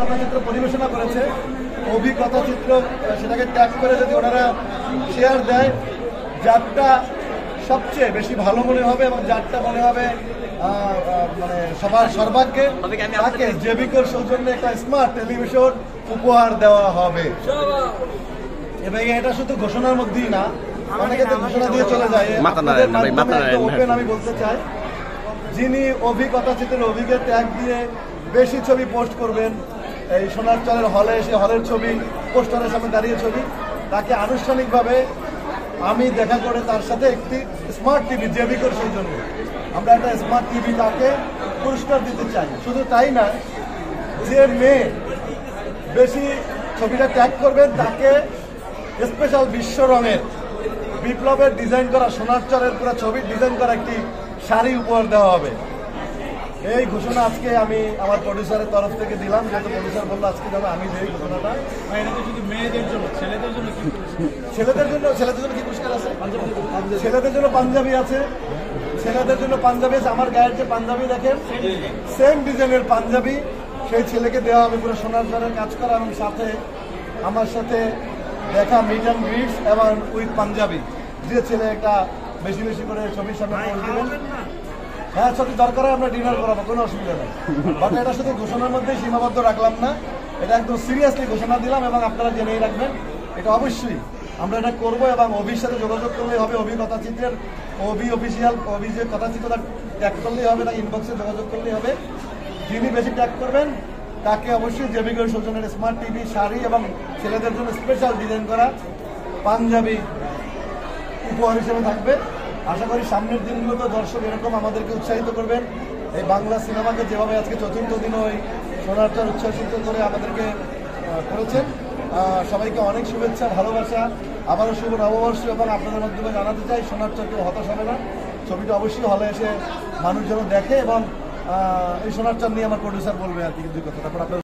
কথাচিত্র পরিবেশনা করেছে, অভিকথাচিত্র সেটাকে ট্যাগ করে যদি ওনারা শেয়ার দেয়, যারটা সবচেয়ে বেশি ভালো মনে হবে এবং যারটা মনে হবে মানে সবার সর্বাগ্যে, তাকে জেবিকোর সৌজন্যে একটা স্মার্ট টেলিভিশন উপহার দেওয়া হবে। এবং এটা শুধু ঘোষণার মধ্যেই না, অনেকে তো ঘোষণা দিয়ে চলে যায়। ওপেন আমি বলতে চাই, যিনি অভিকথাচিত্রের অভিকে ট্যাগ দিয়ে বেশি ছবি পোস্ট করবেন, এই সোনার চরের হলে এসে হলের ছবি, পোস্টারের সামনে দাঁড়িয়ে ছবি, তাকে আনুষ্ঠানিকভাবে আমি দেখা করে তার সাথে একটি স্মার্ট টিভি জেবিকোর সৌজন্যে আমরা একটা স্মার্ট টিভি তাকে পুরস্কার দিতে চাই। শুধু তাই না, যে মেয়ে বেশি ছবিটা ট্যাগ করবেন তাকে স্পেশাল বিশ্ব রঙের বিপ্লবের ডিজাইন করা সোনার চরের পুরো ছবির ডিজাইন করা একটি শাড়ি উপহার দেওয়া হবে। এই ঘোষণা আজকে আমি আমার প্রডিউসারের তরফ থেকে দিলাম, যেহেতু প্রডিউসার বললো আজকে যাবে, আমি দিই ঘোষণাটা। মেয়েদের জন্য, ছেলেদের জন্য কি পুরস্কার আছে? ছেলেদের জন্য পাঞ্জাবি আছে, ছেলেদের জন্য পাঞ্জাবি আছে। আমার গায়ের যে পাঞ্জাবি দেখেন, সেম ডিজাইনের পাঞ্জাবি সেই ছেলেকে দেওয়া হবে, পুরো সোনার চরের কাজ করা, এবং সাথে আমার সাথে দেখা মিট অ্যান্ড গ্রিটস এবং উইথ পাঞ্জাবি। যে ছেলে একটা বেশি বেশি করে ছবির সামনে পোস্ট দিবেন, হ্যাঁ ছবি দরকার হয় আমরা ডিনার করাবো, কোনো অসুবিধা নেই। বাট এটা শুধু ঘোষণার মধ্যেই সীমাবদ্ধ রাখলাম না, এটা একদম সিরিয়াসলি ঘোষণা দিলাম, এবং আপনারা জেনেই রাখবেন এটা অবশ্যই আমরা এটা করবো। এবং অভির সাথে যোগাযোগ করলেই হবে, অভিকথাচিত্রের অফিসিয়াল যে কথাচিত্রটা ট্যাগ করলেই হবে, না ইনবক্সে যোগাযোগ করলেই হবে। যিনি বেশি ট্যাগ করবেন তাকে অবশ্যই জেবিকোর সৌজন্যের স্মার্ট টিভি, শাড়ি এবং ছেলেদের জন্য স্পেশাল ডিজাইন করা পাঞ্জাবি উপহার হিসেবে থাকবে। আশা করি সামনের দিনগুলোতে দর্শক এরকম আমাদেরকে উৎসাহিত করবেন। এই বাংলা সিনেমাকে যেভাবে আজকে চতুর্থ দিনও ওই সোনার চর উচ্ছ্বসিত করে আমাদেরকে করেছেন, সবাইকে অনেক শুভেচ্ছা, ভালোবাসা, আবারও শুভ নববর্ষ। এবং আপনাদের মাধ্যমে জানাতে চাই, সোনার চর কেউ হতাশ হবে না, ছবিটা অবশ্যই হলে এসে মানুষ যেন দেখে, এবং এই সোনার চর নিয়ে আমার প্রডিউসার বলবে আর কি দুই কথা। তারপর আপনার